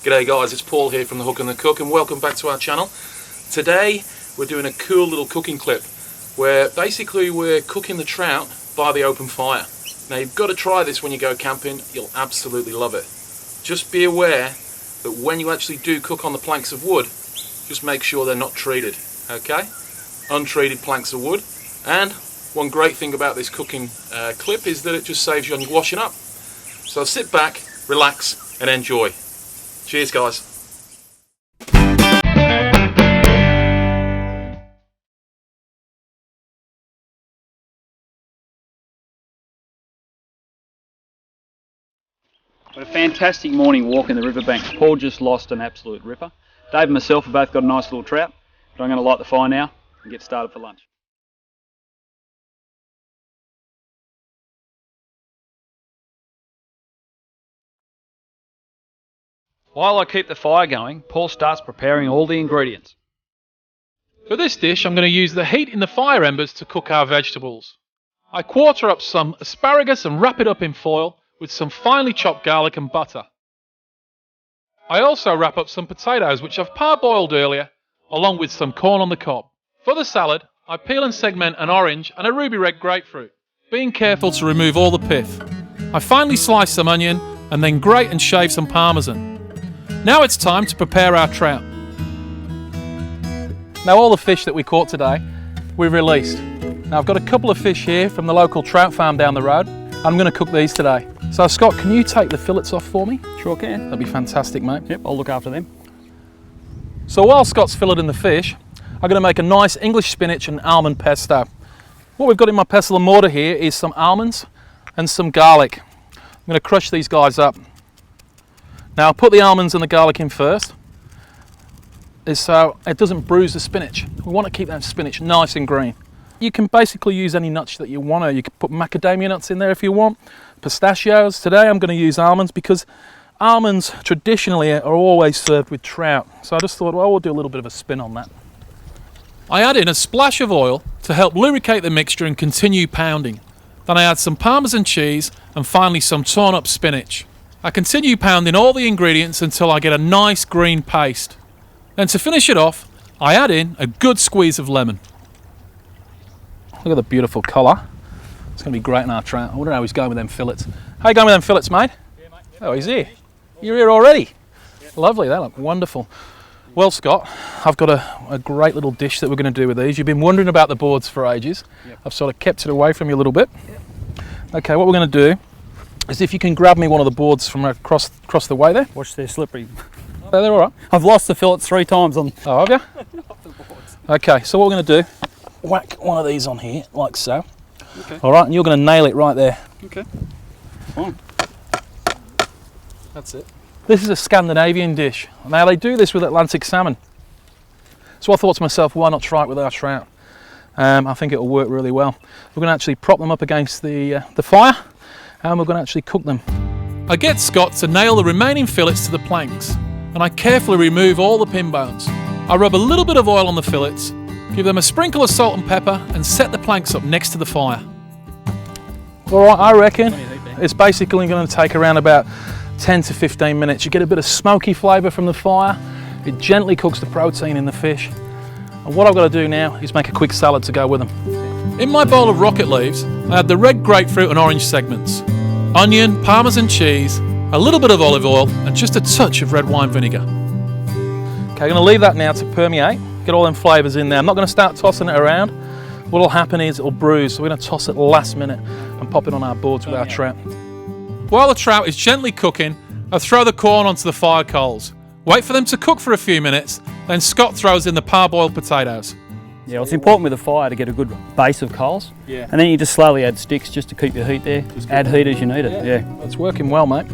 G'day guys, it's Paul here from The Hook and the Cook, and welcome back to our channel. Today we're doing a cool little cooking clip where basically we're cooking the trout by the open fire. Now you've got to try this when you go camping, you'll absolutely love it. Just be aware that when you actually do cook on the planks of wood, just make sure they're not treated, okay? Untreated planks of wood. And one great thing about this cooking clip is that it just saves you on washing up. So sit back, relax and enjoy. Cheers guys. What a fantastic morning walk in the riverbanks. Paul just lost an absolute ripper. Dave and myself have both got a nice little trout, but I'm going to light the fire now and get started for lunch. While I keep the fire going, Paul starts preparing all the ingredients. For this dish, I'm going to use the heat in the fire embers to cook our vegetables. I quarter up some asparagus and wrap it up in foil with some finely chopped garlic and butter. I also wrap up some potatoes which I've parboiled earlier, along with some corn on the cob. For the salad, I peel and segment an orange and a ruby red grapefruit, being careful to remove all the pith. I finely slice some onion and then grate and shave some parmesan. Now it's time to prepare our trout. Now all the fish that we caught today, we've released. Now I've got a couple of fish here from the local trout farm down the road. I'm going to cook these today. So Scott, can you take the fillets off for me? Sure can. That'd be fantastic, mate. Yep, I'll look after them. So while Scott's filleting the fish, I'm going to make a nice English spinach and almond pesto. What we've got in my pestle and mortar here is some almonds and some garlic. I'm going to crush these guys up. Now I'll put the almonds and the garlic in first, so it doesn't bruise the spinach. We want to keep that spinach nice and green. You can basically use any nuts that you want to. You can put macadamia nuts in there if you want, pistachios. Today I'm going to use almonds because almonds traditionally are always served with trout. So I just thought, well, we'll do a little bit of a spin on that. I add in a splash of oil to help lubricate the mixture and continue pounding. Then I add some Parmesan cheese and finally some torn up spinach. I continue pounding all the ingredients until I get a nice green paste. Then to finish it off, I add in a good squeeze of lemon. Look at the beautiful colour. It's going to be great in our trout. I wonder how he's going with them fillets. How you going with them fillets, mate? Yeah, mate. Oh, he's here. You're here already? Yep. Lovely, they look wonderful. Well, Scott, I've got a great little dish that we're going to do with these. You've been wondering about the boards for ages. Yep. I've sort of kept it away from you a little bit. Yep. Okay, what we're going to do is if you can grab me one of the boards from across the way there. Watch, they're slippery. Oh, they're all right. I've lost the fillets 3 times on. Oh, have you? Okay, so what we're going to do, whack one of these on here, like so. Okay. All right, and you're going to nail it right there. Okay. Fine. That's it. This is a Scandinavian dish. Now they do this with Atlantic salmon. So I thought to myself, why not try it with our trout? I think it'll work really well. We're going to actually prop them up against the fire, and we're going to actually cook them. I get Scott to nail the remaining fillets to the planks, and I carefully remove all the pin bones. I rub a little bit of oil on the fillets, give them a sprinkle of salt and pepper, and set the planks up next to the fire. All right, I reckon it's basically going to take around about 10 to 15 minutes. You get a bit of smoky flavour from the fire. It gently cooks the protein in the fish. And what I've got to do now is make a quick salad to go with them. In my bowl of rocket leaves, I add the red grapefruit and orange segments, onion, Parmesan cheese, a little bit of olive oil, and just a touch of red wine vinegar. Okay, I'm going to leave that now to permeate, get all them flavours in there. I'm not going to start tossing it around. What'll happen is it'll bruise, so we're going to toss it last minute and pop it on our boards with our trout. While the trout is gently cooking, I throw the corn onto the fire coals. Wait for them to cook for a few minutes, then Scott throws in the parboiled potatoes. Yeah, well, it's important with the fire to get a good base of coals. Yeah. And then you just slowly add sticks just to keep your heat there. Add heat as you need it. Yeah. It's working well, mate.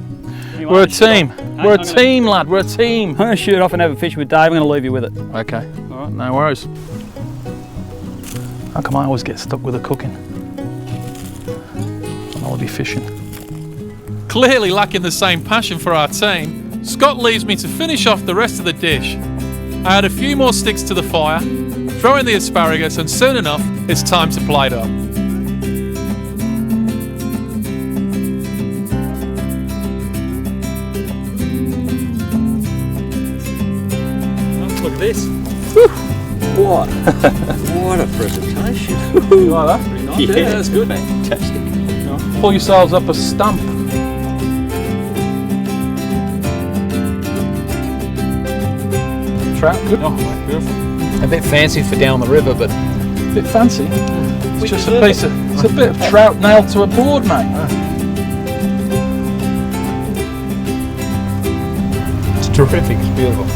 Anyway, we're a team. We're a team, lad. We're a team. I'm going to shoot off and have a fish with Dave. I'm going to leave you with it. Okay. All right. No worries. How come I always get stuck with the cooking? I'll be fishing. Clearly lacking the same passion for our team, Scott leaves me to finish off the rest of the dish. I add a few more sticks to the fire, throw in the asparagus, and soon enough, it's time to plate up. this. What? What a presentation. You like that? Pretty nice. Yeah, That's good. Fantastic. Pull yourselves up a stump. Trout, good. Oh, beautiful. A bit fancy for down the river, but A bit fancy. It's just a piece of, it's a bit of trout nailed to a board, mate. it's terrific. It's beautiful.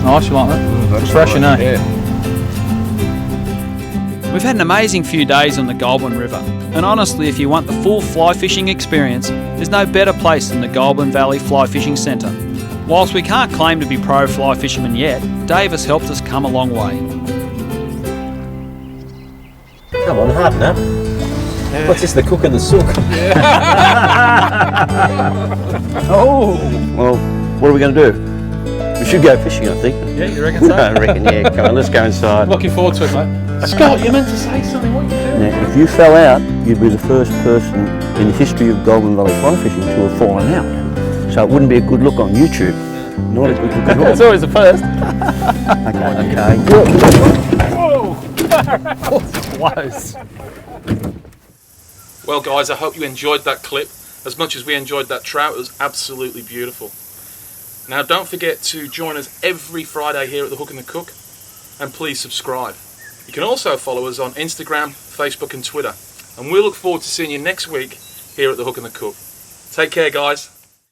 Nice, you like that? Refreshing, eh? Yeah. We've had an amazing few days on the Goulburn River, and honestly, if you want the full fly fishing experience, there's no better place than the Goulburn Valley Fly Fishing Centre. Whilst we can't claim to be pro fly fishermen yet, Dave has helped us come a long way. Come on, harden up. What's this, the cook and the sook? Oh! Well, what are we going to do? We should go fishing, I think. Yeah, you reckon so? I reckon, yeah. Come on, let's go inside. Looking forward to it, mate. Scott, you meant to say something. What are you doing? Now, if you fell out, you'd be the first person in the history of Goulburn Valley fly fishing to have fallen out. So it wouldn't be a good look on YouTube. Not a good look at all. It's always the first. Okay. Whoa! Close. Well guys, I hope you enjoyed that clip as much as we enjoyed that trout. It was absolutely beautiful. Now don't forget to join us every Friday here at the Hook and the Cook, and please subscribe. You can also follow us on Instagram, Facebook and Twitter, and we'll look forward to seeing you next week here at the Hook and the Cook. Take care guys.